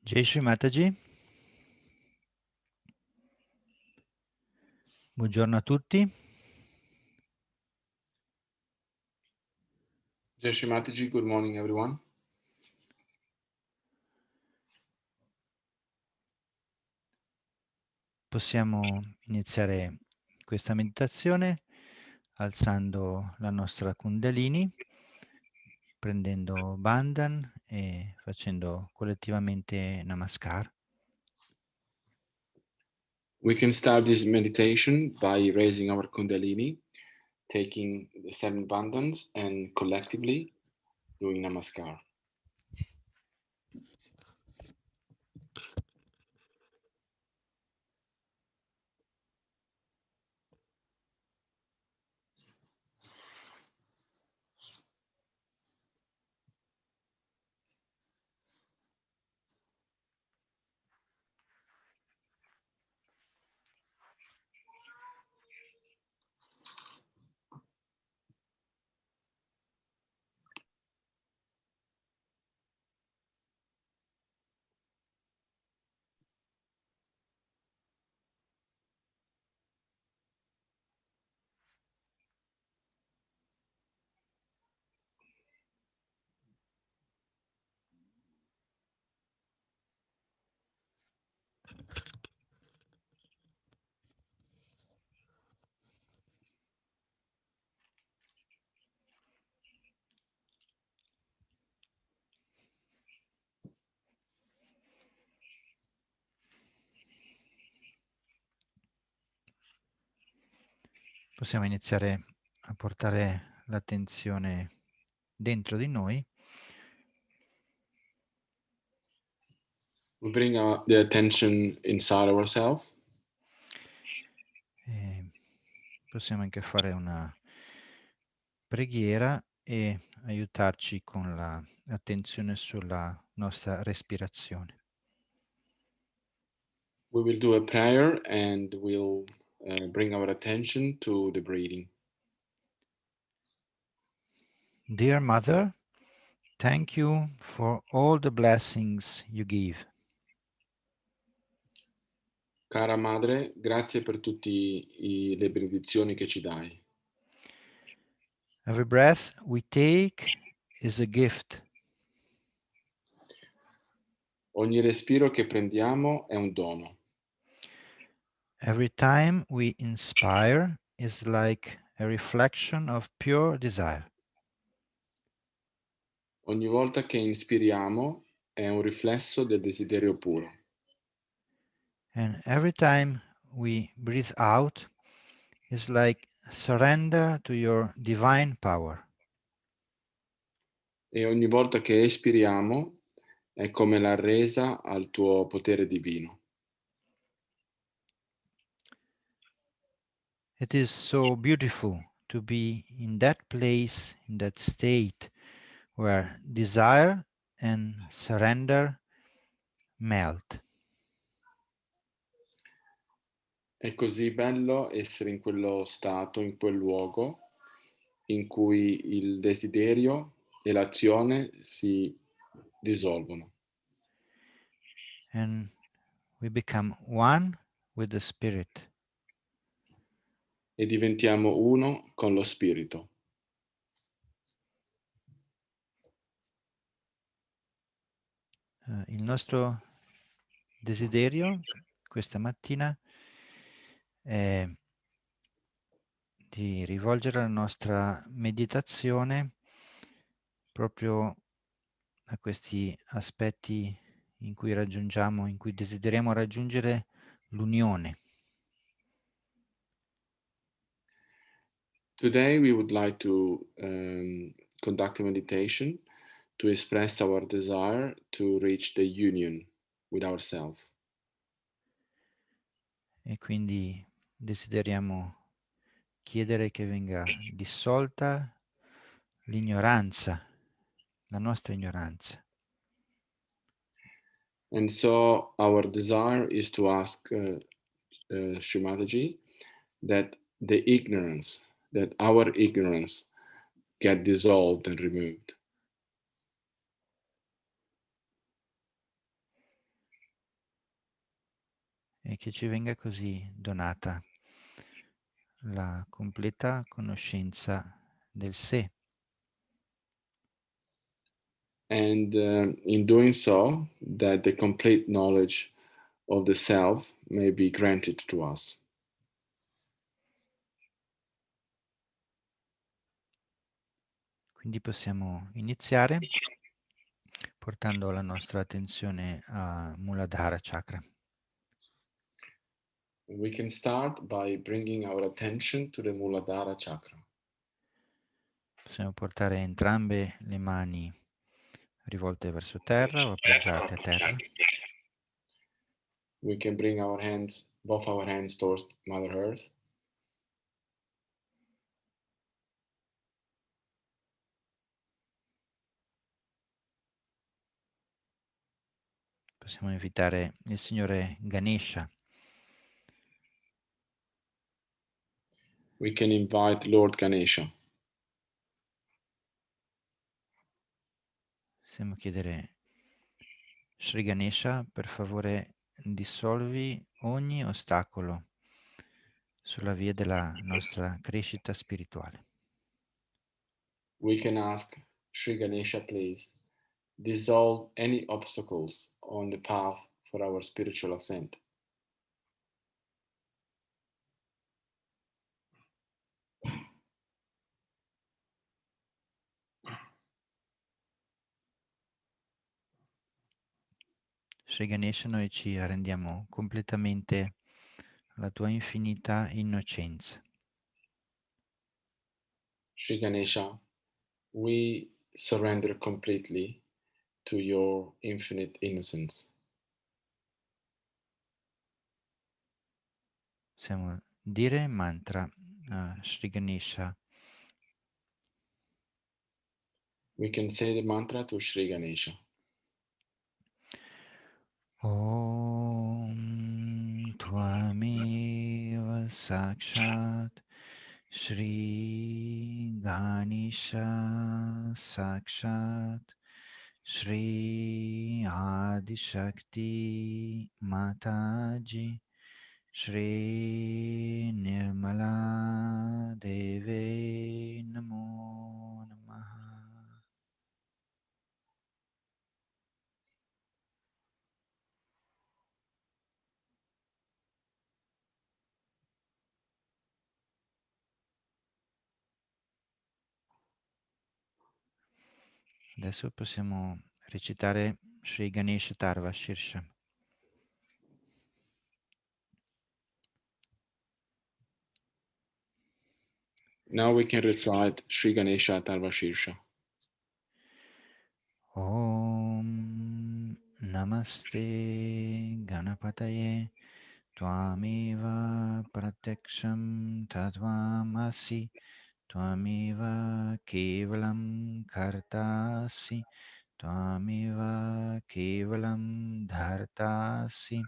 Jai Shri Mataji. Buongiorno a tutti. Jai Shri Mataji, good morning everyone. Possiamo iniziare questa meditazione alzando la nostra Kundalini, prendendo Bandhan e facendo collettivamente Namaskar. We can start this meditation by raising our Kundalini, taking the 7 bandhans and collectively doing Namaskar. Possiamo iniziare a portare l'attenzione dentro di noi. We bring the attention inside ourselves. E possiamo anche fare una preghiera e aiutarci con l'attenzione sulla nostra respirazione. We will do a prayer and we'll bring our attention to the breathing. Dear Mother, thank you for all the blessings you give. Cara Madre, grazie per tutte le benedizioni che ci dai. Every breath we take is a gift. Ogni respiro che prendiamo è un dono. Every time we inspire is like a reflection of pure desire. Ogni volta che inspiriamo è un riflesso del desiderio puro. And every time we breathe out is like surrender to your divine power. E ogni volta che espiriamo è come la resa al tuo potere divino. It is so beautiful to be in that place, in that state where desire and surrender melt. È così bello essere in quello stato, in quel luogo in cui il desiderio e l'azione si dissolvono And we become one with the Spirit. e diventiamo uno con lo spirito. Il nostro desiderio questa mattina è di rivolgere la nostra meditazione proprio a questi aspetti in cui desideriamo raggiungere l'unione. Today we would like to conduct a meditation to express our desire to reach the union with ourselves. E quindi desideriamo chiedere che venga dissolta l'ignoranza, la nostra ignoranza. And so our desire is to ask Shrimataji that our ignorance get dissolved and removed. che ci venga così donata la completa conoscenza del sé. And in doing so, that the complete knowledge of the self may be granted to us. Quindi possiamo iniziare portando la nostra attenzione a Muladhara Chakra. We can start by bringing our attention to the Muladhara chakra. Possiamo portare entrambe le mani rivolte verso terra o appoggiate a terra. We can bring our hands, both our hands towards Mother Earth. Possiamo invitare il Signore Ganesha We can invite Lord Ganesha. possiamo chiedere Sri Ganesha, per favore dissolvi ogni ostacolo sulla via della nostra crescita spirituale. We can ask Sri Ganesha, please, dissolve any obstacles on the path for our spiritual ascent. Sri Ganesha, noi ci arrendiamo completamente alla tua infinita innocenza. Sri Ganesha, we surrender completely to your infinite innocence. Possiamo dire mantra a Sri Ganesha. We can say the mantra to Sri Ganesha. Om Tvameva Sakshat Shri Ganesha Sakshat Shri Adishakti Mataji Shri Nirmala Deve Namo Namaha. Adesso possiamo recitare Sri Ganesha Tarva Shirsha. Now we can recite Sri Ganesha Tarvashirsha. Om Namaste Ganapataye Twameva Pratyaksham Tatwamasi Twameva Kevalam Kartasi Twameva Kevalam Dhartasi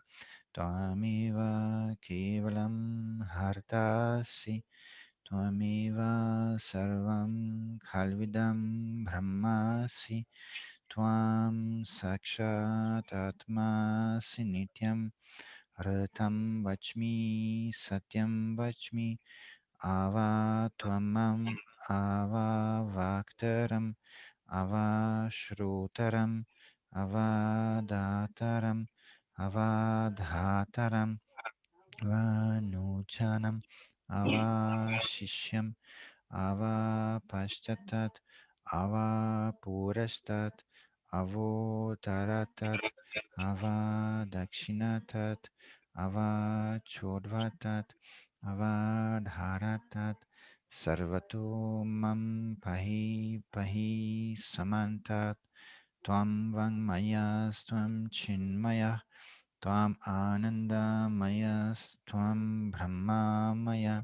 Twameva Kevalam Hartasi Twameva Sarvam Khalvidam Brahmasi Tvam Sakshat Atmasi Nityam Ratam Vachmi Satyam Vachmi Ava Tvamam Ava Vaktaram Ava Shrotaram Ava Dataram Ava Dhataram Vanuchanam Ava Shishyam Ava Pashchatat Ava Purastat Avo Taratat Ava Dakshinatat Ava Chodvatat Ava Dharatat Sarvato Mam Pahi Pahi Samantat Tvam Vangmayastvam Chinmaya Tvam Anandamayastvam Brahmamaya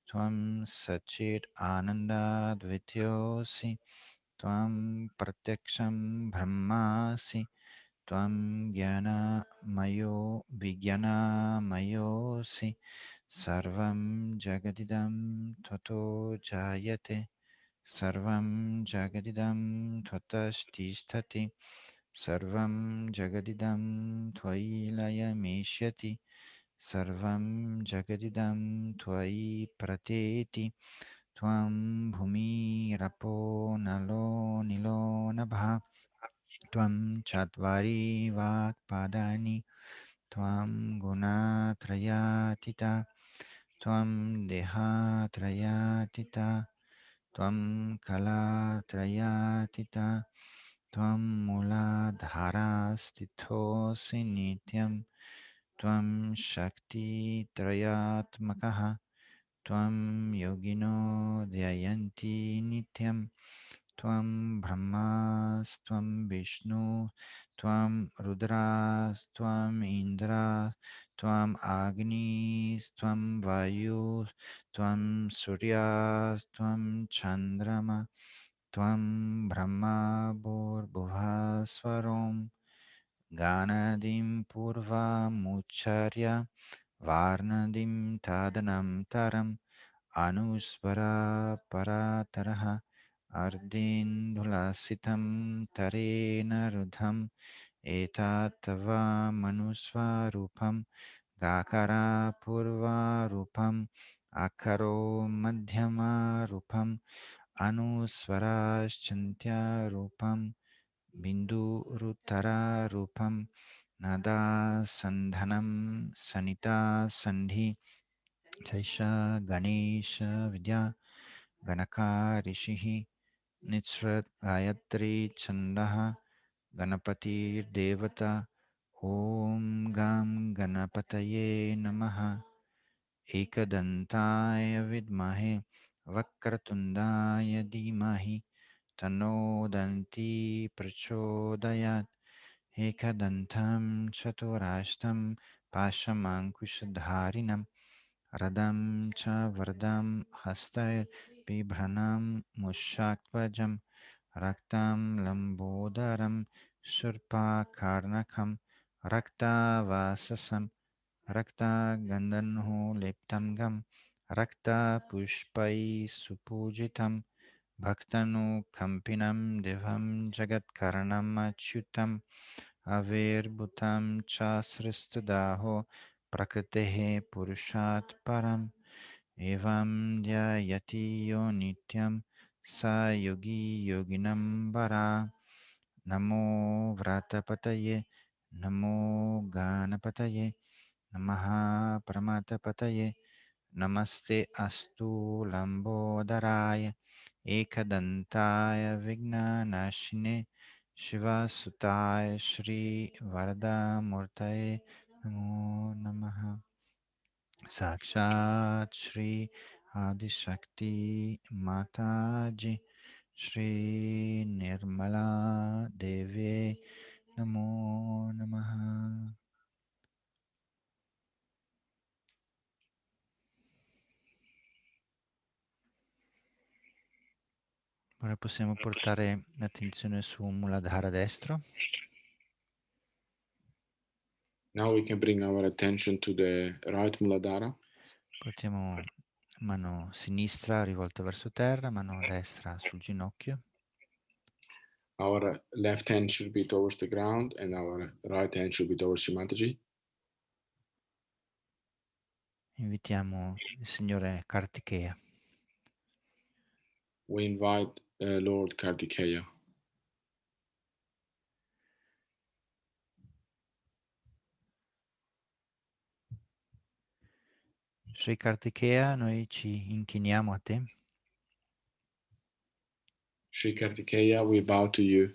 Tvam Sachit Ananda Dvityosi Tvam Pratyaksham Brahmasi Tvam Jnana Mayo Vijnana Mayosi Sarvam Jagadidam Tato Jayate Sarvam Jagadidam Tatastishthati Sarvam Jagadidam Tvailaya Meshyati sarvam jagadidam tvai prateti tvam bhumirapo nalo nilo nabha tvam chatvari vakpadani tvam gunatrayatita tvam dehatrayatita tvam kalatrayatita tvam muladharastithosi nityam tvam shakti trayatmakah tvam yogino dhyayanti nityam tvam brahmastvam vishnu tvam rudras indras tvam agnis tvam vayus tvam suryas tvam chandrama tvam brahma bhuvasvarom Ganadim purva mucharya varnadim tadanam taram anusvara parataraha ardindulasitam tarena rudham etatava manusvarupam gakara purva rupam akaro madhyama rupam anusvaraschantya rupam bindu rutara rupam nada sandhanam sanita sandhi saisha ganesha vidya ganaka rishihi nitsrat gayatri chandaha ganapati devata om gam ganapataye namaha ekadantaya vidmahe vakratundaya dhimahi tano danti prachodayat एकदन्तं चतुराष्टं पाशमाङ्कुशधारिणं रदं च वरदं हस्तैर्बिभ्रणं मुष्याध्वजं रक्तं लम्बोदरं शूर्पकर्णकं रक्तवाससं रक्तगन्धनो लेप्तं गं रक्तपुष्पैः सुपूजितं भक्तनुकम्पिनं दिवं जगत्कर्णम् अच्युतम् अविर्भूतं च सृष्टदाहो प्रकृतेः पुरुषात् परम् एवं ध्यायति यो नित्यं स योगी योगिनं वरा नमो व्रतपतये नमो गानपतये नमः परमतपतये नमस्ते अस्तु लम्बोदराय एकदन्ताय विघ्ननाशिने शिवसुताय श्रीवरदामूर्तये नमो नमः साक्षात् श्री आदिशक्ति माताजी श्री निर्मला देवी नमो नमः ora possiamo portare l'attenzione su Muladhara destro. Now we can bring our attention to the right Muladhara. Portiamo mano sinistra rivolta verso terra, mano destra sul ginocchio. Our left hand should be towards the ground and our right hand should be towards Shimataji. Invitiamo il Signore Kartikeya. We invite Lord Kartikeya. Sri Kartikeya, noi ci inchiniamo a te Sri Kartikeya, we bow to you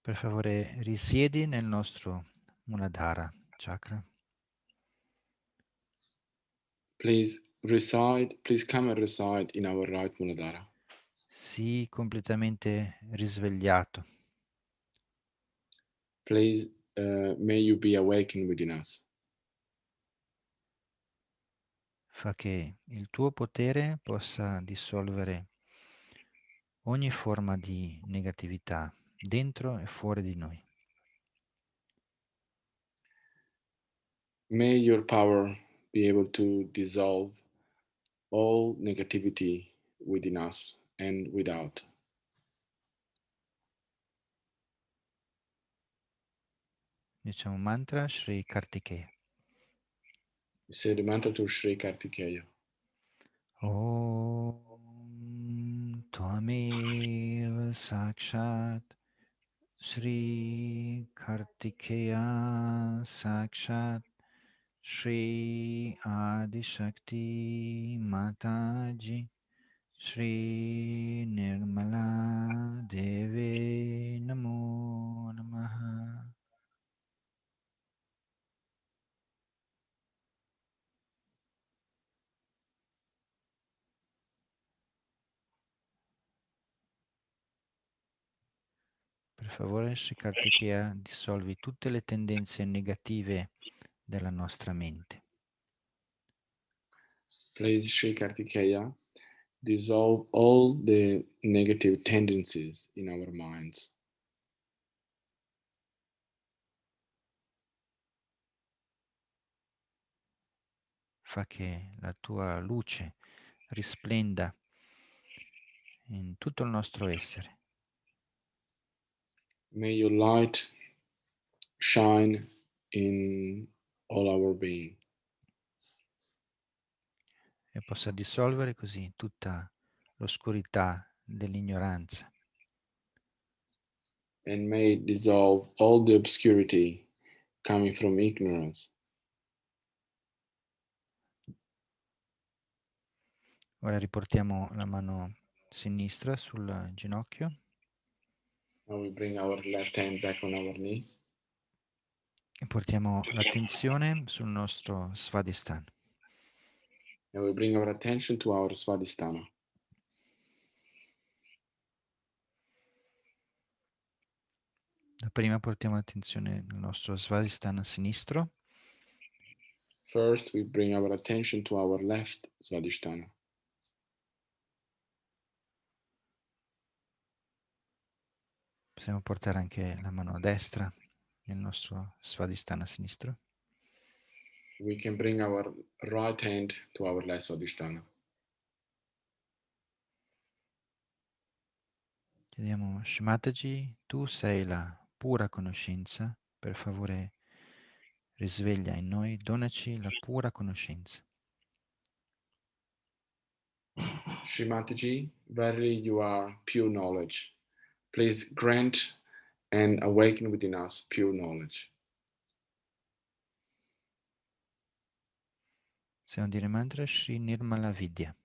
per favore risiedi nel nostro Muladhara chakra. please come and reside in our right Muladhara. Sii completamente risvegliato. Please, may you be awakened within us. Fa che il tuo potere possa dissolvere ogni forma di negatività dentro e fuori di noi. May your power be able to dissolve all negativity within us and without. Diciamo mantra Shri Kartikeya. We say the mantra to Sri Kartikeya. Om Tvamev Sakshat Shri Kartikeya Sakshat Shri Adishakti Mataji Shri Nirmala Deve Namo Namaha. Per favore, Sri Kartikeya, dissolvi tutte le tendenze negative della nostra mente. Please, Sri Kartikeya, dissolve all the negative tendencies in our minds. Fa che la tua luce risplenda in tutto il nostro essere. May your light shine in all our being. E possa dissolvere così tutta l'oscurità dell'ignoranza. And may it dissolve all the obscurity coming from ignorance. Ora riportiamo la mano sinistra sul ginocchio Now we bring our left hand back on our knee e portiamo l'attenzione sul nostro Svadhisthana. and we bring our attention to our Svadhisthana. Prima portiamo l'attenzione al nostro Svadhisthana sinistro. First, we bring our attention to our left Svadhisthana. Possiamo portare anche la mano destra nel nostro Svadhisthana sinistro. We can bring our right hand to our left Svadhisthana. Chiediamo, Shimataji, tu sei la pura conoscenza, per favore risveglia in noi, donaci la pura conoscenza. Srimataji, verily you are pure knowledge. Please grant and awaken within us pure knowledge. Possiamo dire mantra Shri Nirmala Vidya.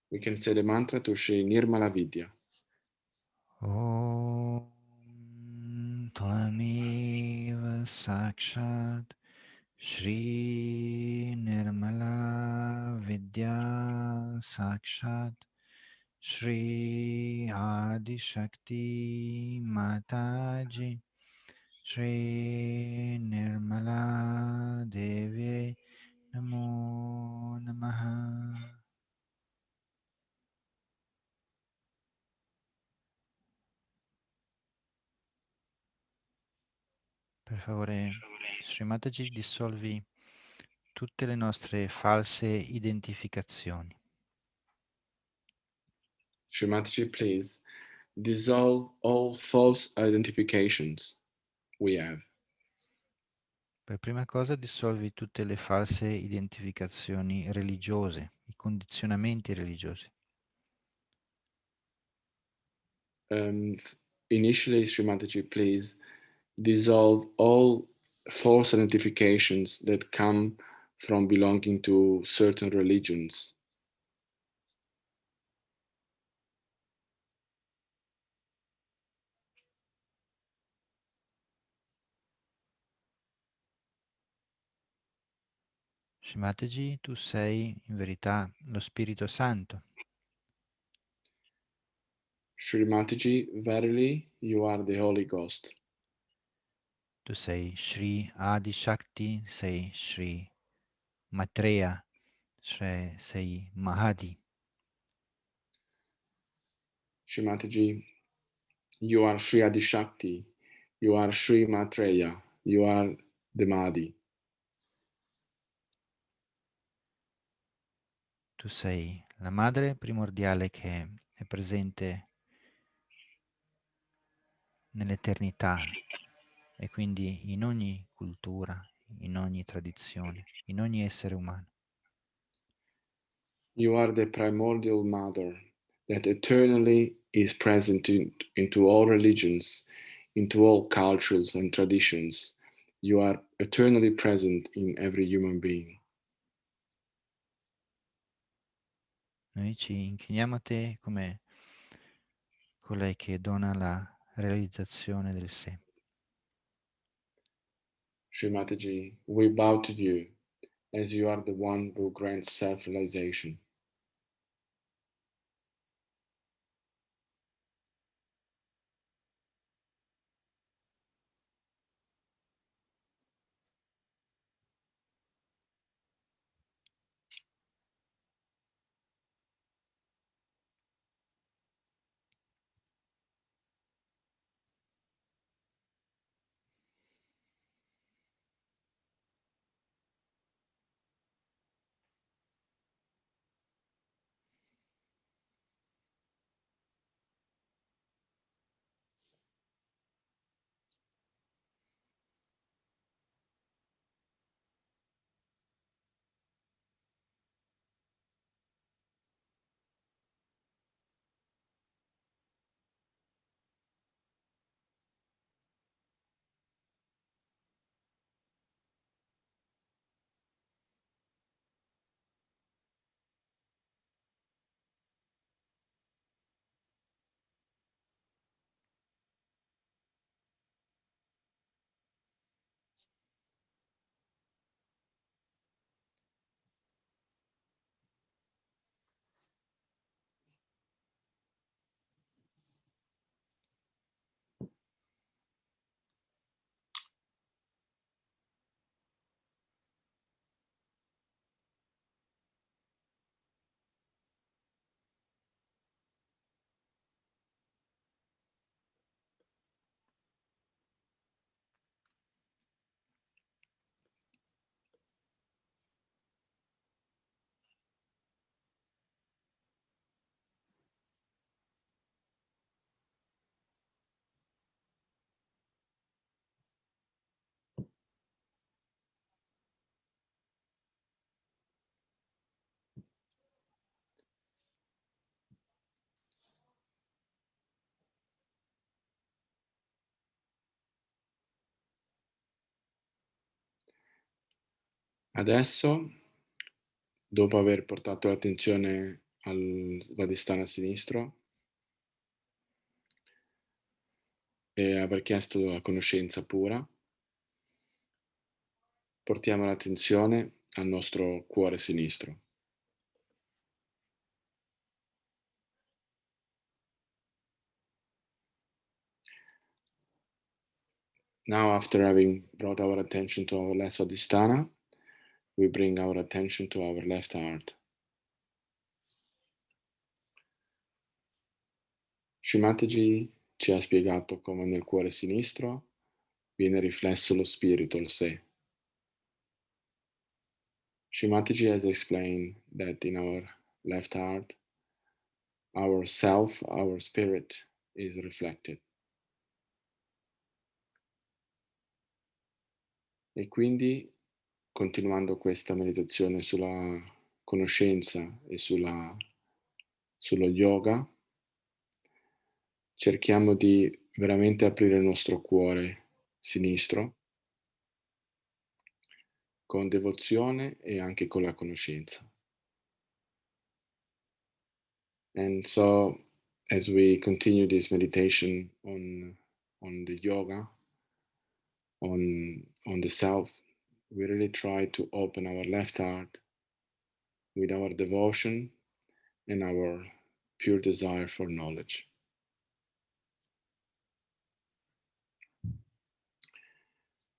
We can say the mantra to Sri Nirmala Vidya. Om Tvameva Sakshat Shri Nirmala Vidya Sakshat Shri Adi Shakti Mataji Shri Nirmala Devi Namo Namaha. Per favore, Sri Mataji, dissolvi tutte le nostre false identificazioni. Srimataji, please dissolve all false identifications we have. Per prima cosa dissolvi tutte le false identificazioni religiose, i condizionamenti religiosi. Initially, Srimataji, please dissolve all false identifications that come from belonging to certain religions. Shimataji, tu sei in verità lo Spirito Santo. Srimataji, verily you are the Holy Ghost. Tu sei Shri Adi Shakti, sei Shri Maitreya, sei Mahadi. Srimataji, you are Sri Adi Shakti, you are Sri Maitreya, you are the Mahdi. tu sei la madre primordiale che è presente nell'eternità e quindi in ogni cultura, in ogni tradizione, in ogni essere umano. You are the primordial mother that eternally is present into all religions, into all cultures and traditions. You are eternally present in every human being. Noi ci inchiniamo a te come colei che dona la realizzazione del sé. Srimataji, we bow to you as you are the one who grants self-realization. Adesso, dopo aver portato l'attenzione al Svadhisthana sinistro e aver chiesto la conoscenza pura, portiamo l'attenzione al nostro cuore sinistro. Now, after having brought our attention to our left Svadhisthana, we bring our attention to our left heart. Shimataji ci ha spiegato come nel cuore sinistro viene riflesso lo spirito, il sé. Shimataji has explained that in our left heart, our self, our spirit is reflected. E quindi, continuando questa meditazione sulla conoscenza e sullo yoga, cerchiamo di veramente aprire il nostro cuore sinistro con devozione e anche con la conoscenza. And so, as we continue this meditation on the yoga, on the self, we really try to open our left heart with our devotion and our pure desire for knowledge.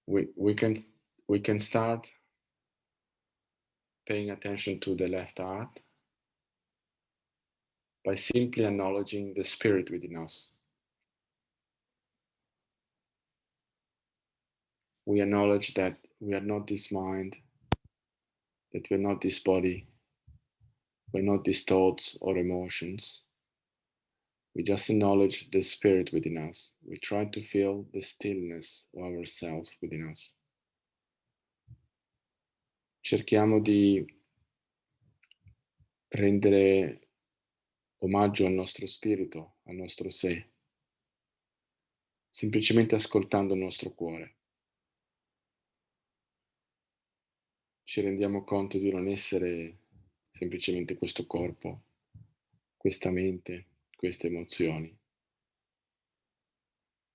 We can start paying attention to the left heart by simply acknowledging the spirit within us. We acknowledge that we are not this mind, that we are not this body, by not these thoughts or emotions. We just acknowledge the spirit within us. We try to feel the stillness of ourselves within us. Cerchiamo di rendere omaggio al nostro spirito, al nostro sé, semplicemente ascoltando il nostro cuore. Ci rendiamo conto di non essere semplicemente questo corpo, questa mente, queste emozioni,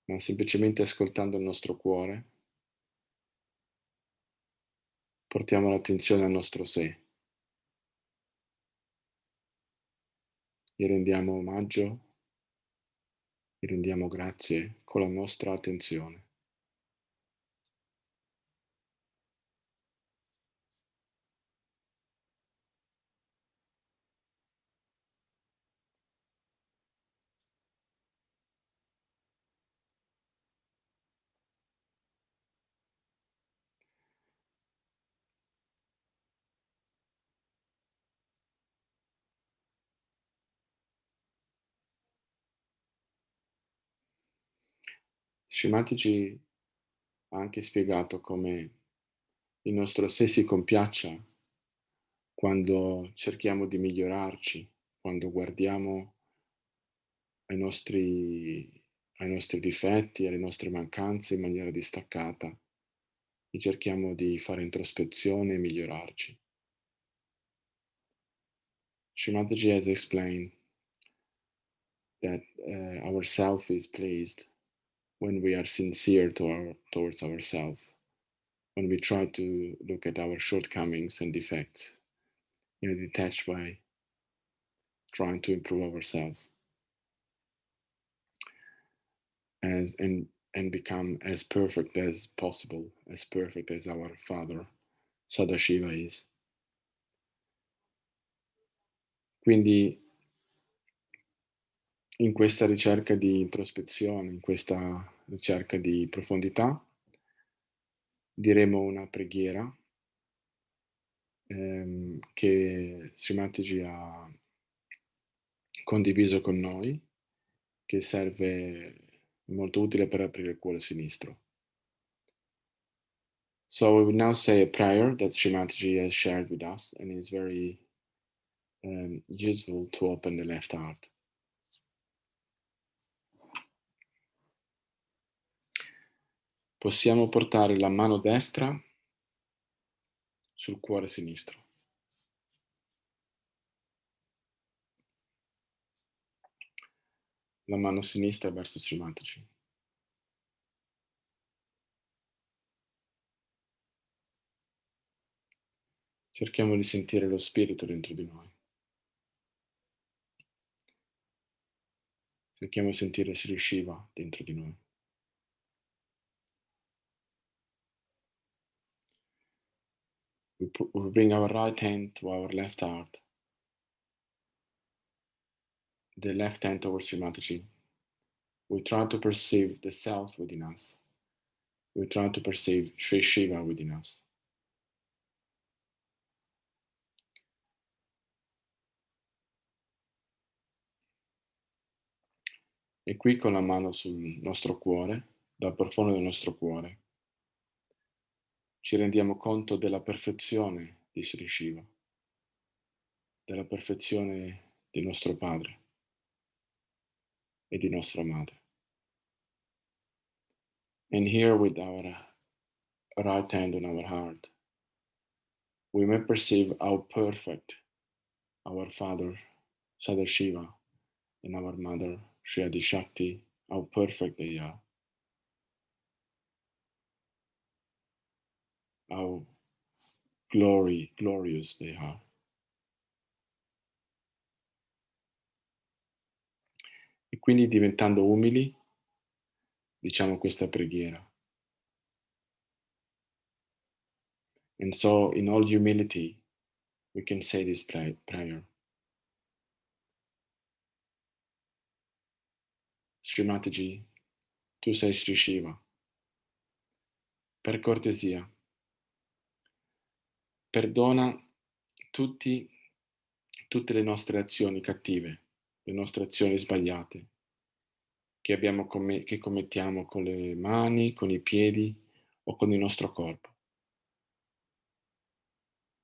ma semplicemente ascoltando il nostro cuore, portiamo l'attenzione al nostro sé, gli rendiamo omaggio, gli rendiamo grazie con la nostra attenzione. Scematici ha anche spiegato come il nostro sé si compiaccia quando cerchiamo di migliorarci, quando guardiamo ai nostri difetti, alle nostre mancanze in maniera distaccata e cerchiamo di fare introspezione e migliorarci. Shrimataji has explained that our self is pleased when we are sincere towards ourselves, when we try to look at our shortcomings and defects in a detached way, trying to improve ourselves as and become as perfect as possible, as perfect as our Father Sadashiva is. Quindi in questa ricerca di introspezione, in questa ricerca di profondità, diremo una preghiera che Srimataji ha condiviso con noi, che serve molto utile per aprire il cuore sinistro. So we will now say a prayer that Srimataji has shared with us and is very useful to open the left heart. Possiamo portare la mano destra sul cuore sinistro. La mano sinistra verso Srimataji. Cerchiamo di sentire lo spirito dentro di noi. Cerchiamo di sentire Sri Shiva dentro di noi. We bring our right hand to our left heart, the left hand towards Srimataji. We try to perceive the self within us. We try to perceive Sri Shiva within us. E qui con la mano sul nostro cuore, dal profondo del nostro cuore, ci rendiamo conto della perfezione di Sri Shiva, della perfezione di nostro padre e di nostra madre. And here with our right hand on our heart, we may perceive how perfect our father Sadashiva and our mother Shri Adi Shakti, how perfect they are, how glorious they are. E quindi diventando umili, diciamo questa preghiera. And so in all humility, we can say this prayer. Srimataji, tu sei Sri Shiva. Per cortesia, perdona tutti tutte le nostre azioni cattive, le nostre azioni sbagliate che commettiamo con le mani, con i piedi o con il nostro corpo.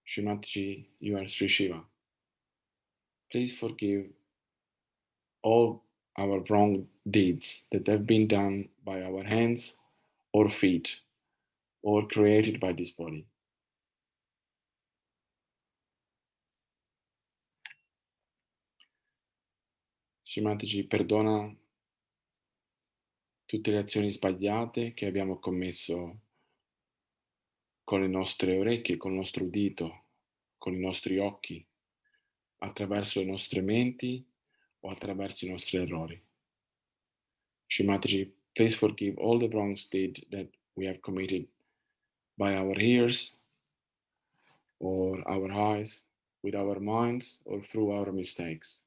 Shrimati, you are Sri Shiva. Please forgive all our wrong deeds that have been done by our hands or feet or created by this body. Shrimati, perdona tutte le azioni sbagliate che abbiamo commesso con le nostre orecchie, con il nostro udito, con i nostri occhi, attraverso le nostre menti o attraverso i nostri errori. Shrimati, please forgive all the wrongs deed that we have committed by our ears or our eyes, with our minds or through our mistakes.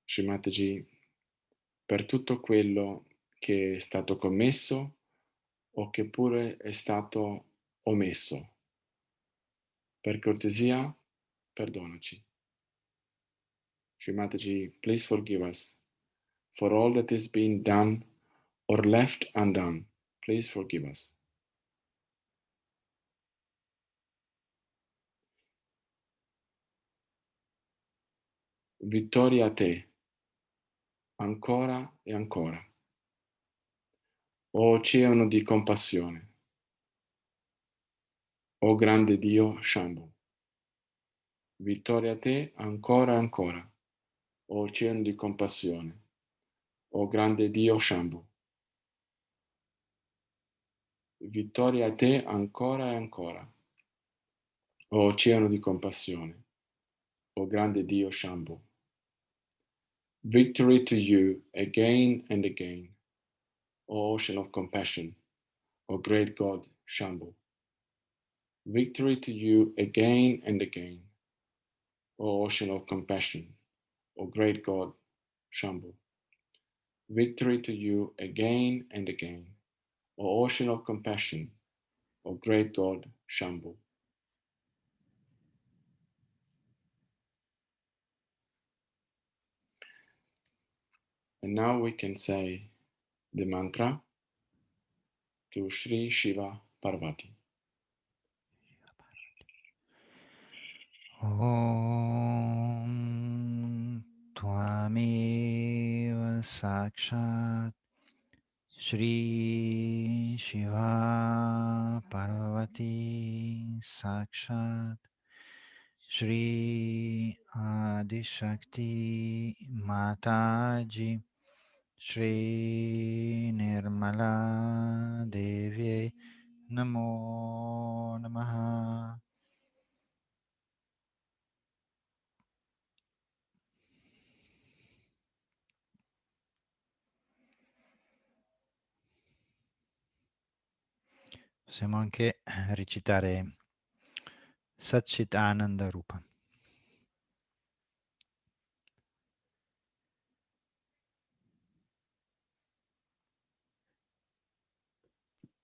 Shrimati, per tutto quello che è stato commesso o che pure è stato omesso. Per cortesia, perdonaci. Shrimati, please forgive us for all that has been done or left undone. Please forgive us. Vittoria a te, ancora e ancora. O oceano di compassione, o grande Dio Shambhu. Vittoria a te, ancora e ancora. O oceano di compassione, o grande Dio Shambhu. Vittoria a te, ancora e ancora. O oceano di compassione, o grande Dio Shambhu. Victory to you again and again, O ocean of compassion, O great God Shambhu. Victory to you again and again, O ocean of compassion, O great God Shambhu. Victory to you again and again, O ocean of compassion, O great God Shambhu. And now we can say the mantra to Sri Shiva Parvati. Om Tvameva Sakshat Shri Shiva Parvati Sakshat Shri Adishakti Mataji Shri Nirmala Devi Namo Namaha. Possiamo anche recitare Satchit Ananda Rupa.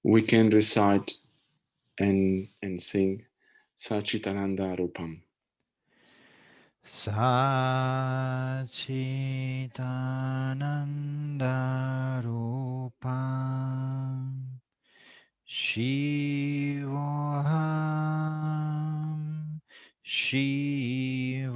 We can recite and sing Sachitananda Rupam. Sachitananda Rupam Shivoham Shivoham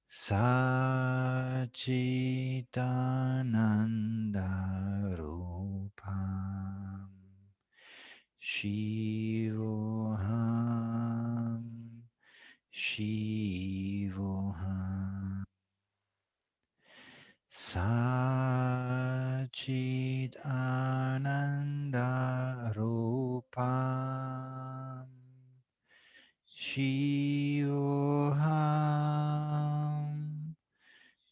Sachitananda Rupam Shivoham Shivoham Sachit Ananda Rupam Shivoham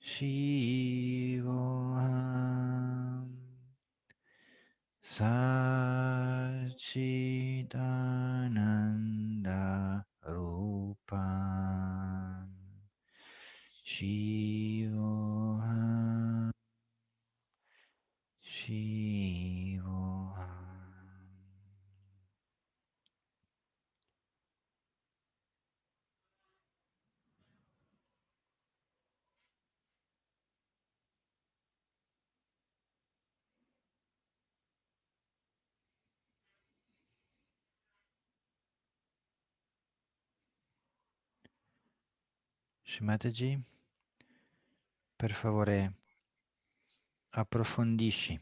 Shivoham Sachidananda Rupam Shivoham Shimataji, per favore approfondisci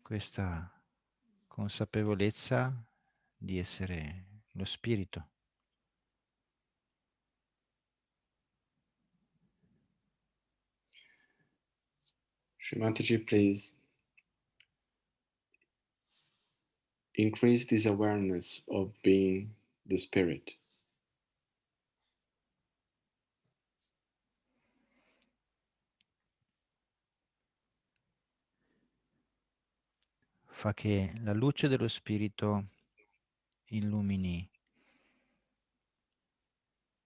questa consapevolezza di essere lo spirito. Shimataji, please increase this awareness of being the spirit. Fa che la luce dello spirito illumini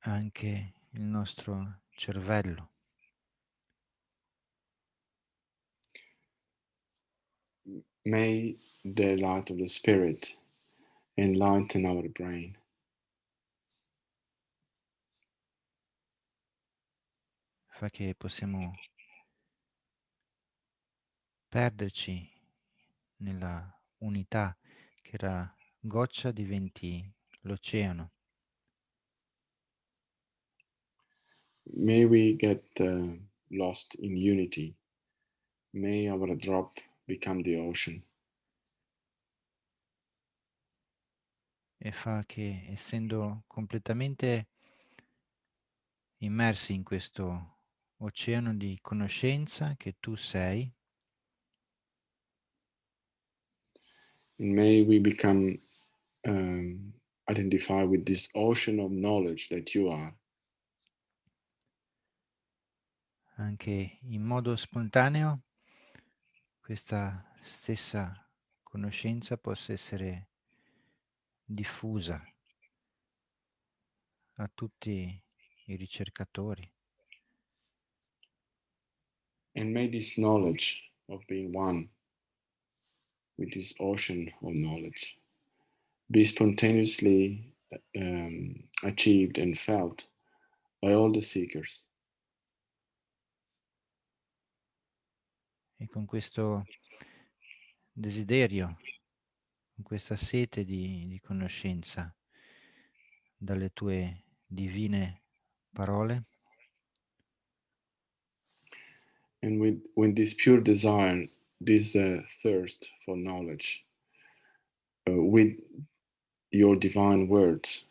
anche il nostro cervello. May the light of the spirit enlighten our brain. Fa che possiamo perderci nella unità, che la goccia diventi l'oceano. May we get lost in unity. May our drop become the ocean. E fa che, essendo completamente immersi in questo oceano di conoscenza che tu sei, And may we become identified with this ocean of knowledge that you are. anche in modo spontaneo, questa stessa conoscenza possa essere diffusa a tutti i ricercatori. And may this knowledge of being one with this ocean of knowledge be spontaneously achieved and felt by all the seekers. E con questo desiderio, con questa sete di conoscenza dalle tue divine parole, And with this pure desire, this thirst for knowledge, with your divine words,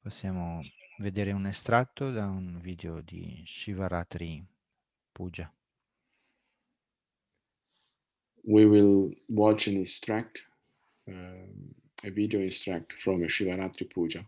possiamo vedere un estratto da un video di Shivaratri Puja. we will watch an extract, a video extract from a Shivaratri Puja.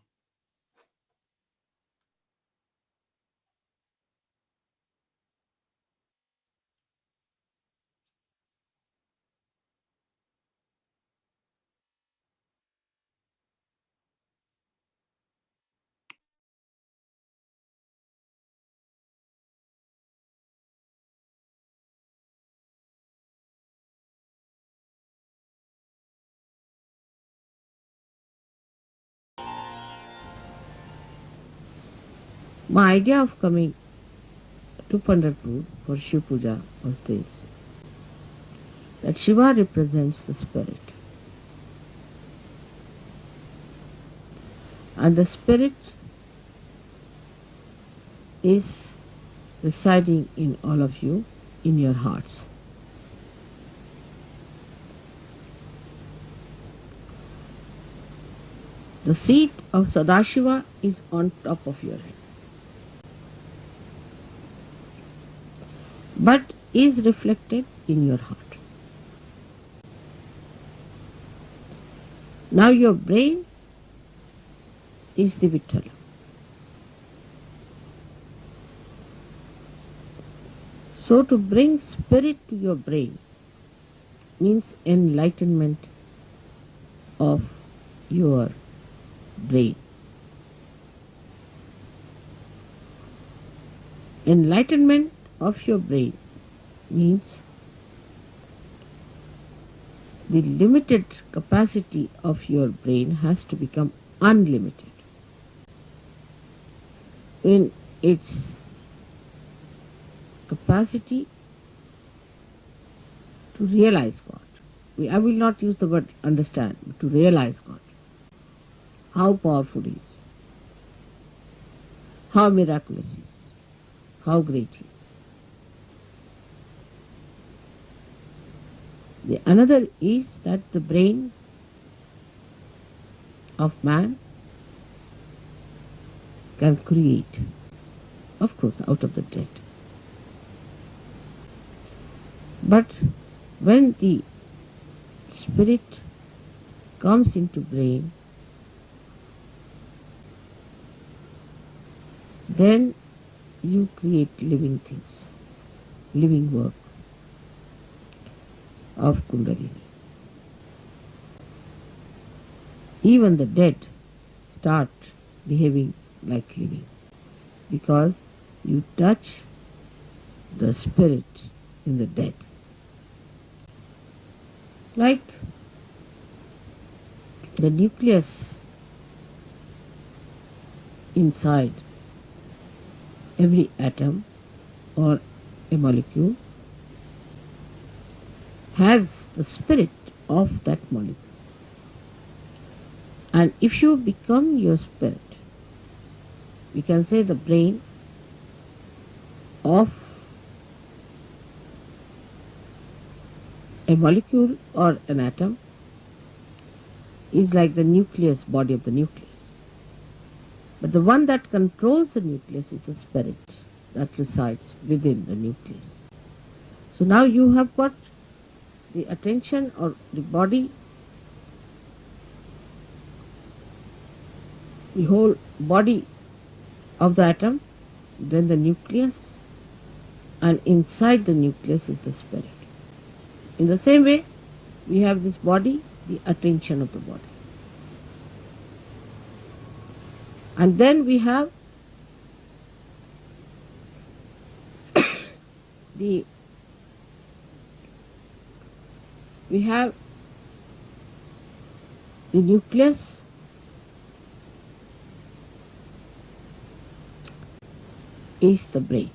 My idea of coming to Pandharpur for Shiv Puja was this, that Shiva represents the spirit. And the spirit is residing in all of you, in your hearts. The seat of Sadashiva is on top of your head, but is reflected in your heart. Now your brain is the Vithala. So to bring spirit to your brain means enlightenment of your brain. Enlightenment of your brain means the limited capacity of your brain has to become unlimited in its capacity to realize God. I will not use the word understand, but to realize God. How powerful He is. how miraculous he is, how great he is. The another is that the brain of man can create, of course, out of the dead. But when the spirit comes into brain, then you create living things, living work of Kundalini. Even the dead start behaving like living because you touch the spirit in the dead. Like the nucleus inside every atom or a molecule has the spirit of that molecule. And if you become your spirit, we can say the brain of a molecule or an atom is like the nucleus, body of the nucleus. But the one that controls the nucleus is the spirit that resides within the nucleus. So now you have got the attention or the body, the whole body of the atom, then the nucleus, and inside the nucleus is the spirit. In the same way, we have this body, the attention of the body. And then we have the nucleus is the brain,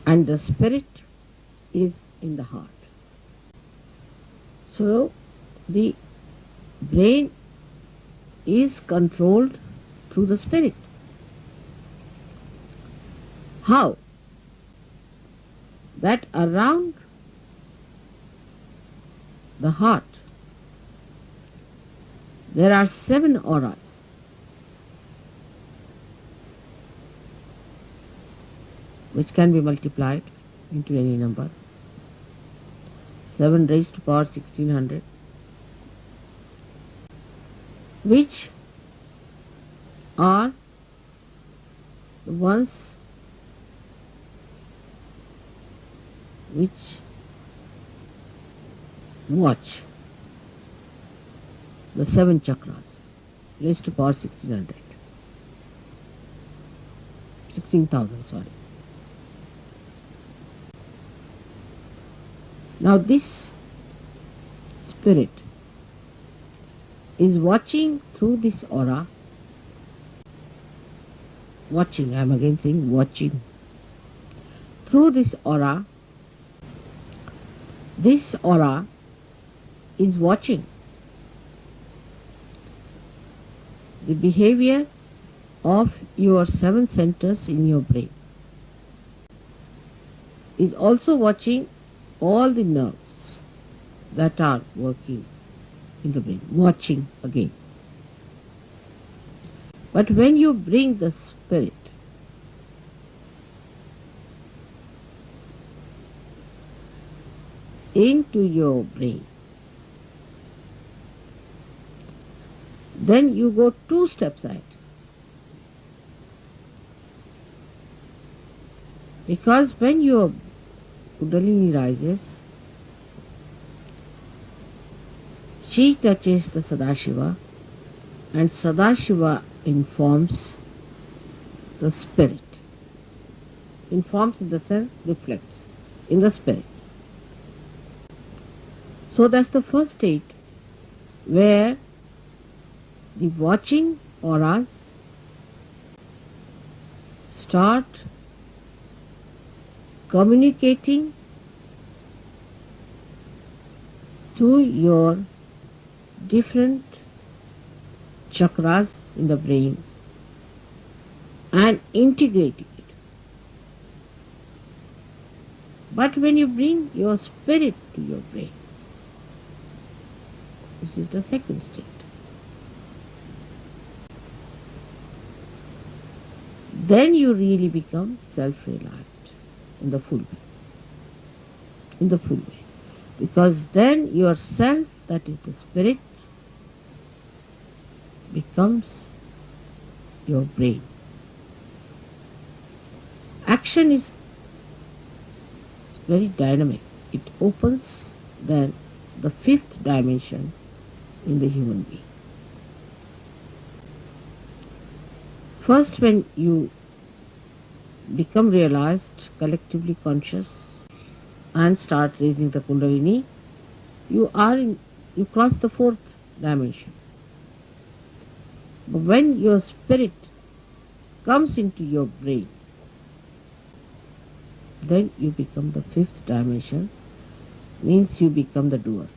and the spirit is in the heart. So the brain is controlled through the spirit. How? That around the heart there are 7 auras. Which can be multiplied into any number. 7 raised to power 1600, which are the ones which watch the 7 chakras raised to power 1600. 16,000, sorry. Now this spirit is watching through this aura. Watching, I am again saying watching. Through this aura is watching the behavior of your 7 centers in your brain. Is also watching all the nerves that are working in the brain. Watching again. But when you bring the spirit into your brain, then you go 2 steps ahead. Because when your Kundalini rises, she touches the Sadashiva, and Sadashiva informs the spirit. Informs in the sense reflects in the spirit. So that's the first state where the watching auras start communicating to your different chakras in the brain and integrating it. But when you bring your spirit to your brain, this is the second state. Then you really become self-realized in the full way. In the full way. Because then yourself, that is the spirit, becomes your brain. Action is very dynamic. It opens then the fifth dimension in the human being. First, when you become realized, collectively conscious, and start raising the kundalini, you cross the fourth dimension. But when your spirit comes into your brain, then you become the fifth dimension, means you become the doer.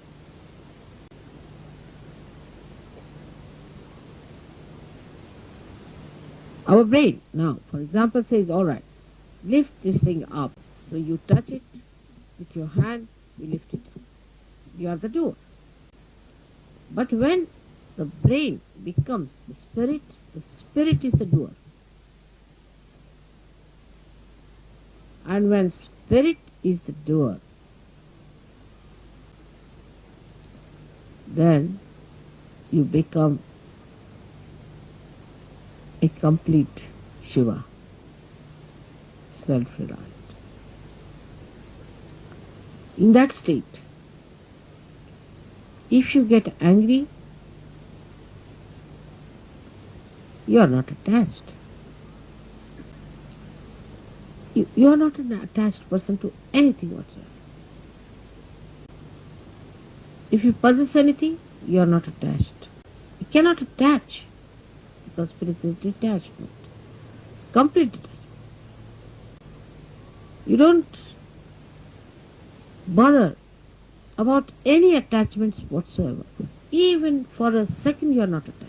Our brain now, for example, says, all right, lift this thing up. So you touch it with your hand, you lift it up. You are the doer. But when the brain becomes the spirit is the doer. And when spirit is the doer, then you become a complete Shiva, self-realized. In that state, if you get angry, you are not attached. You are not an attached person to anything whatsoever. If you possess anything, you are not attached. You cannot attach because spirit is detachment, complete detachment. You don't bother about any attachments whatsoever. Even for a second you are not attached.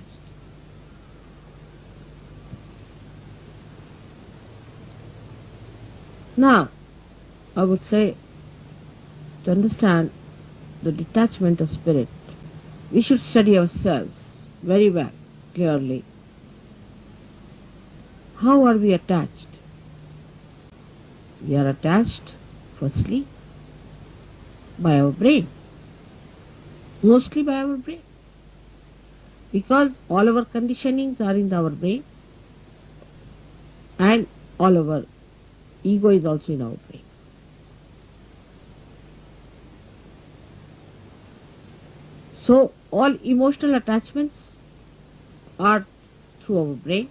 Now, I would say, to understand the detachment of spirit, we should study ourselves very well, clearly. How are we attached? We are attached, firstly, by our brain, mostly by our brain, because all our conditionings are in our brain and all our ego is also in our brain. So all emotional attachments are through our brain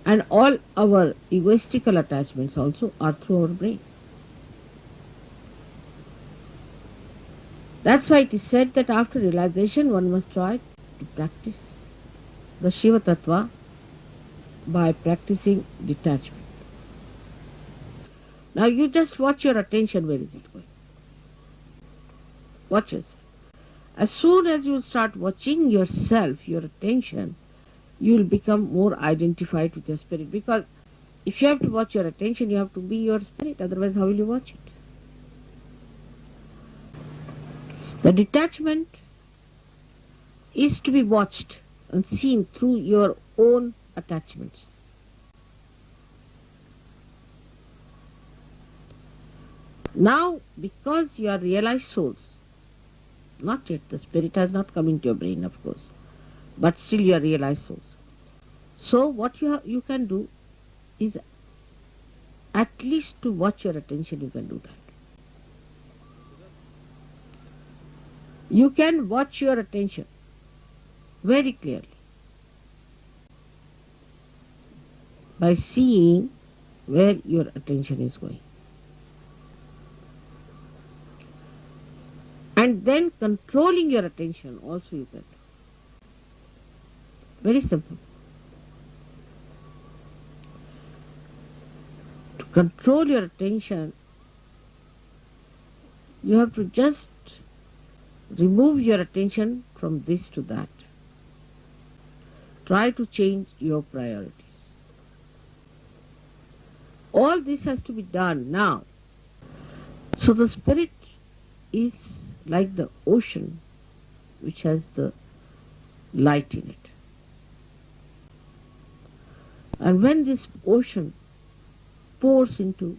and all our egoistical attachments also are through our brain. That's why it is said that after realization one must try to practice the Shiva Tattva by practicing detachment. Now you just watch your attention, where is it going? Watch yourself. As soon as you start watching yourself, your attention, you will become more identified with your spirit. Because if you have to watch your attention, you have to be your spirit. Otherwise, how will you watch it? The detachment is to be watched and seen through your own attachments. Now, because you are realized souls, not yet, the spirit has not come into your brain, of course, but still you are realized souls. So what you can do is at least to watch your attention, you can do that. You can watch your attention very clearly by seeing where your attention is going. And then controlling your attention also you can do. Very simple. To control your attention, you have to just Remove your attention from this to that. Try to change your priorities. All this has to be done now. So the spirit is like the ocean which has the light in it. And when this ocean pours into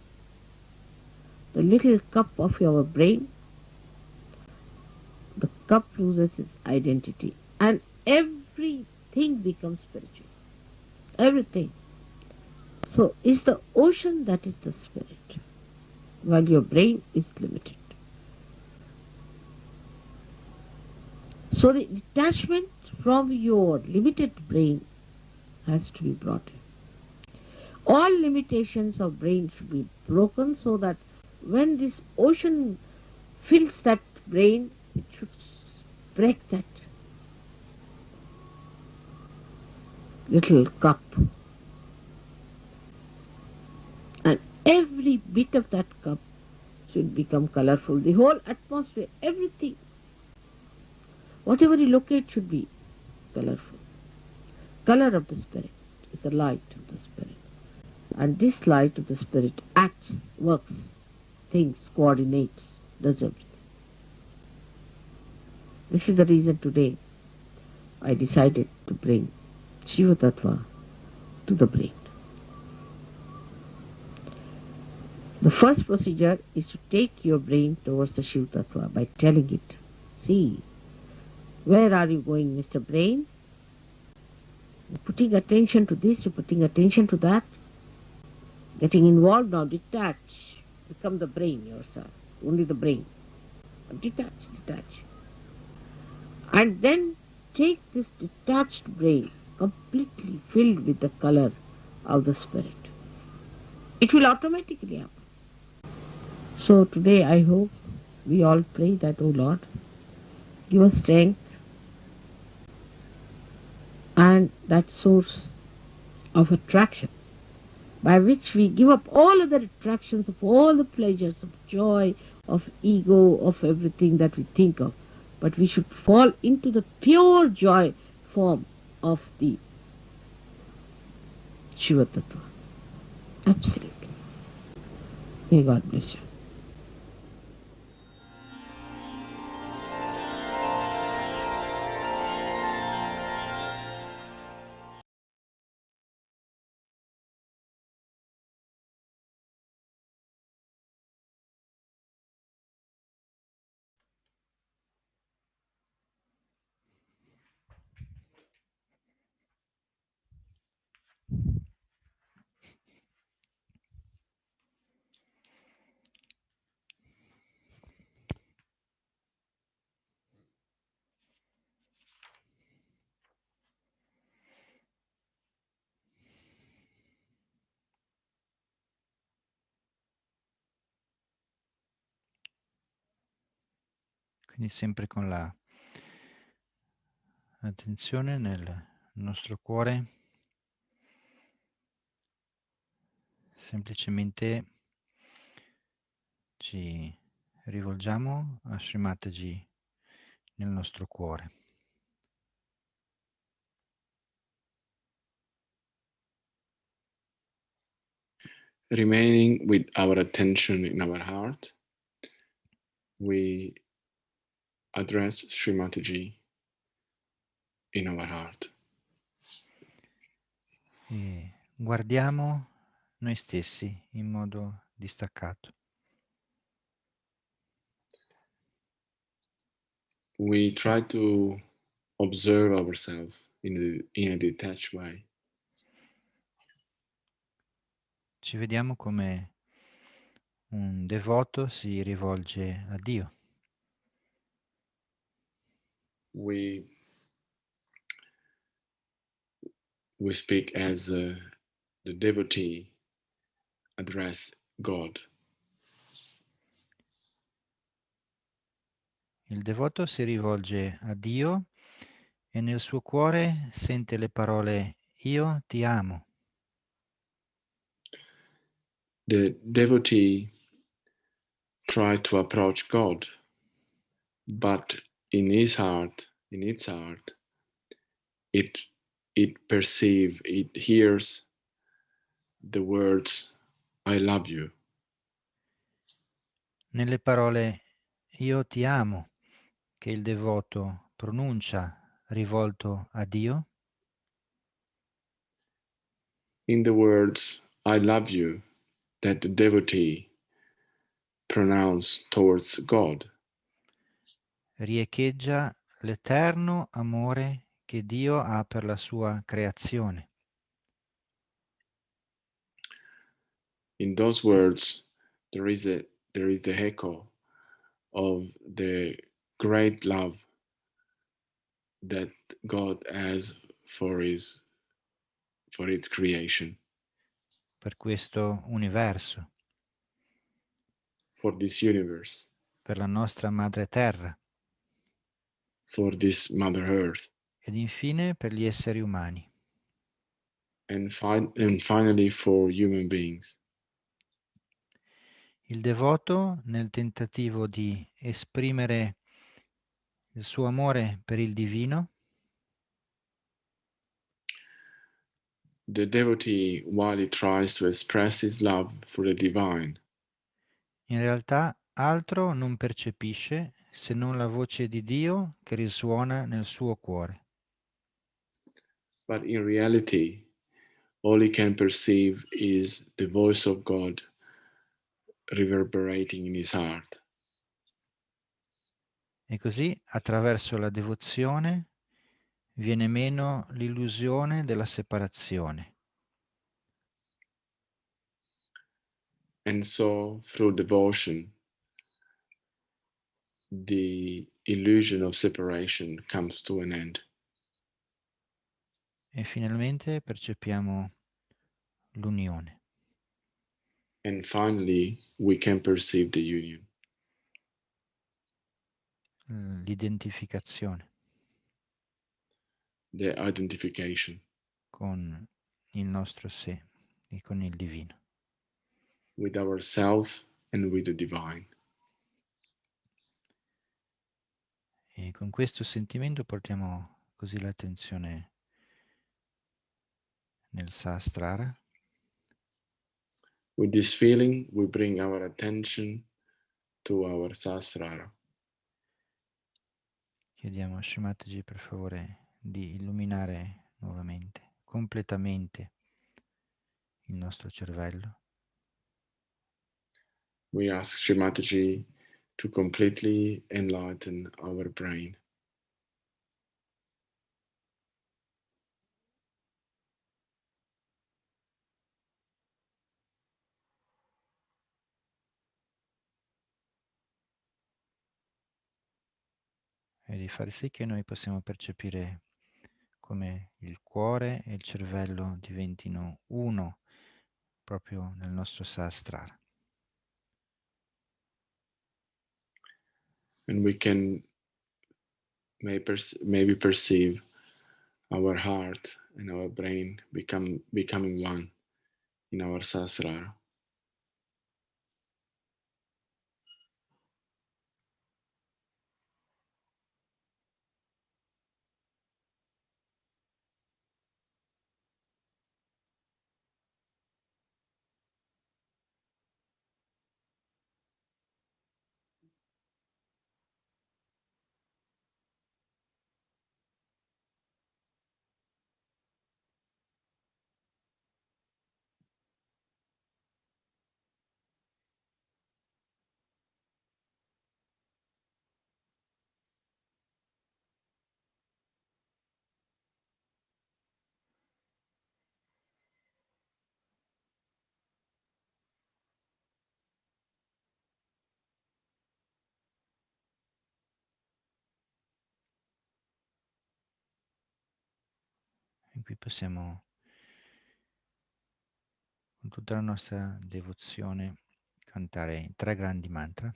the little cup of your brain, the cup loses its identity and everything becomes spiritual. Everything. So it's the ocean that is the spirit, while your brain is limited. So the detachment from your limited brain has to be brought in. All limitations of brain should be broken so that when this ocean fills that brain, it should break that little cup. And every bit of that cup should become colorful. The whole atmosphere, everything, whatever you locate should be colorful. Color of the spirit is the light of the spirit. And this light of the spirit acts, works, thinks, coordinates, does everything. This is the reason today I decided to bring Shiva Tattva to the brain. The first procedure is to take your brain towards the Shiva Tattva by telling it, see, where are you going, Mr. Brain? You're putting attention to this, you're putting attention to that, getting involved now, detach, become the brain yourself, only the brain. Detach, detach. And then take this detached brain completely filled with the color of the spirit. It will automatically happen. So today I hope we all pray that, O Lord, give us strength and that source of attraction by which we give up all other attractions of all the pleasures of joy, of ego, of everything that we think of. But we should fall into the pure joy form of the Shiva Tattva. Absolutely. May God bless you. Quindi sempre con la attenzione nel nostro cuore, semplicemente ci rivolgiamo a Srimataji nel nostro cuore. Remaining with our attention in our heart, we address Srimataji in our heart. E guardiamo noi stessi in modo distaccato. We try to observe ourselves in a detached way. Ci vediamo come un devoto si rivolge a Dio. We speak as the devotee address God. Il devoto si rivolge a Dio e nel suo cuore sente le parole io ti amo. The devotee try to approach God, but in its heart, it it hears the words I love you. Nelle parole io ti amo che il devoto pronuncia rivolto a Dio, In the words I love you that the devotee pronounce towards God, riecheggia l'eterno amore che Dio ha per la sua creazione. in those words there is the echo of the great love that God has for his for its creation, Per questo universo, for this universe, per la nostra madre terra for this Mother Earth, ed infine per gli esseri umani. and finally for human beings. Il devoto, nel tentativo di esprimere il suo amore per il divino, The devotee, while he tries to express his love for the divine, in realtà altro non percepisce se non la voce di Dio che risuona nel suo cuore. but in reality, all he can perceive is the voice of God reverberating in his heart. E così, attraverso la devozione, viene meno l'illusione della separazione. And so, through devotion, the illusion of separation comes to an end. E finalmente percepiamo l'unione, And finally, we can perceive the union, l'identificazione the identification con il nostro sé e con il divino. with ourself and with the divine. E con questo sentimento portiamo così l'attenzione nel Sahasrara. With this feeling, we bring our attention to our Sahasrara. Chiediamo a Shrimataji per favore di illuminare nuovamente, completamente il nostro cervello. We ask Srimataji to completely enlighten our brain. E di far sì che noi possiamo percepire come il cuore e il cervello diventino uno proprio nel nostro Sahasrara. And we can maybe perceive our heart and our brain becoming one in our Sahasrara. E qui possiamo, con tutta la nostra devozione, cantare i 3 grandi mantra.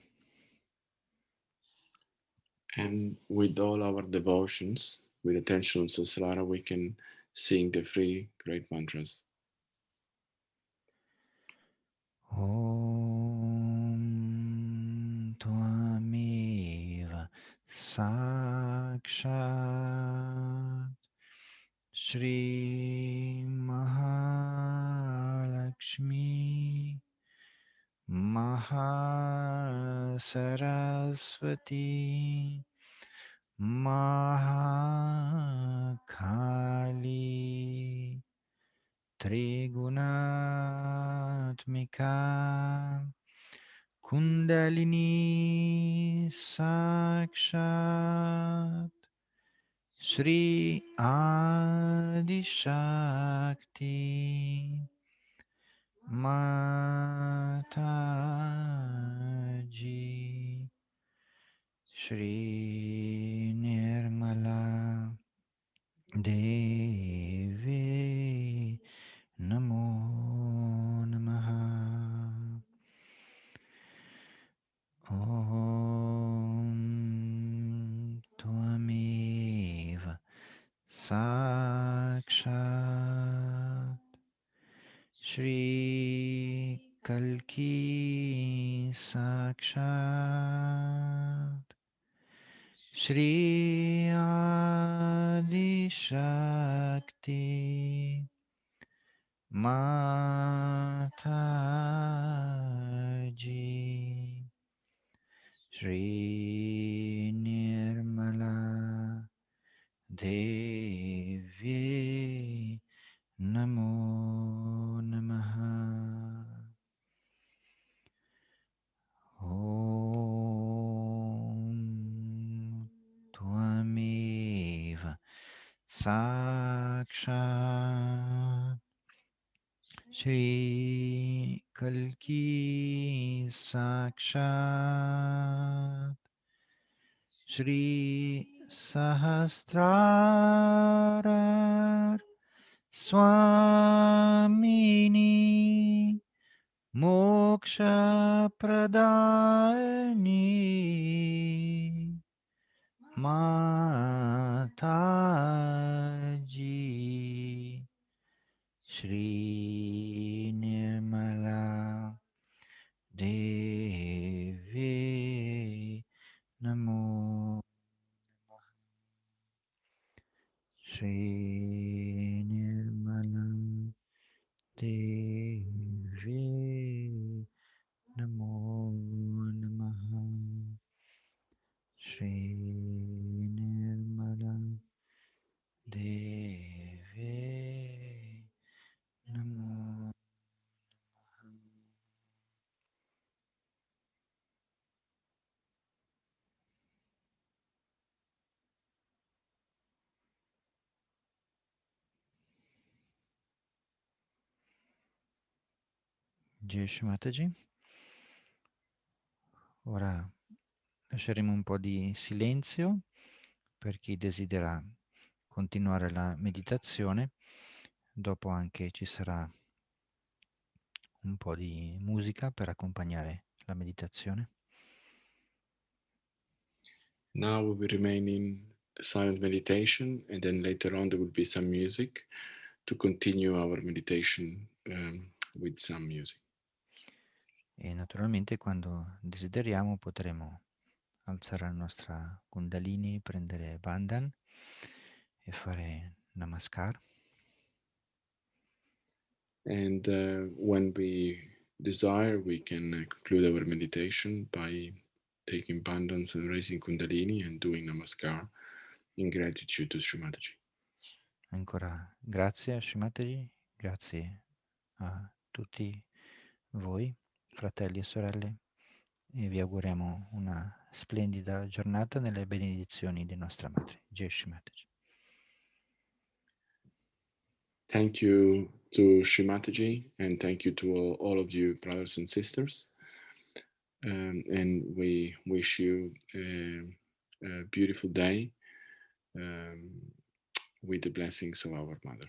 And with all our devotions, with attention on Sahasrara, we can sing the 3 great mantras. Om Tvameva Sakshat Shri Mahalakshmi Mahasaraswati Mahakali Trigunaatmika Kundalini Sakshat Shri Adi Shakti Mataji Shri Nirmala Devi Namo Namaha Om Tvameva Sakshat Shri Kalki Sakshat Shri Adi Shakti Mataji Shri Nirmala Devi Namo Namaha Om Tvameva Sakshat Shri Kalki Sakshat Shri Sahasrar Swamini Moksha Pradayani Mataji Shri Nirmala Devi Namo Shri Nirmala Devi Namo Namaha Shri Nirmala Devi Namo. Jai Shri Mataji. Ora lasceremo un po' di silenzio per chi desidera continuare la meditazione. Dopo anche ci sarà un po' di musica per accompagnare la meditazione. Now we will remain in silent meditation, and then later on there will be some music to continue our meditation with some music. E naturalmente quando desideriamo potremo alzare la nostra Kundalini, prendere Bandhan e fare Namaskar. And when we desire, we can conclude our meditation by taking bandhans and raising Kundalini and doing Namaskar in gratitude to Sri Mataji. Ancora grazie a Shrimataji, grazie a tutti voi, fratelli e sorelle, e vi auguriamo una splendida giornata nelle benedizioni di nostra Madre. Jai Shrimataji. Thank you to Sri Mataji, and thank you to all of you, brothers and sisters. And we wish you a beautiful day with the blessings of our Mother.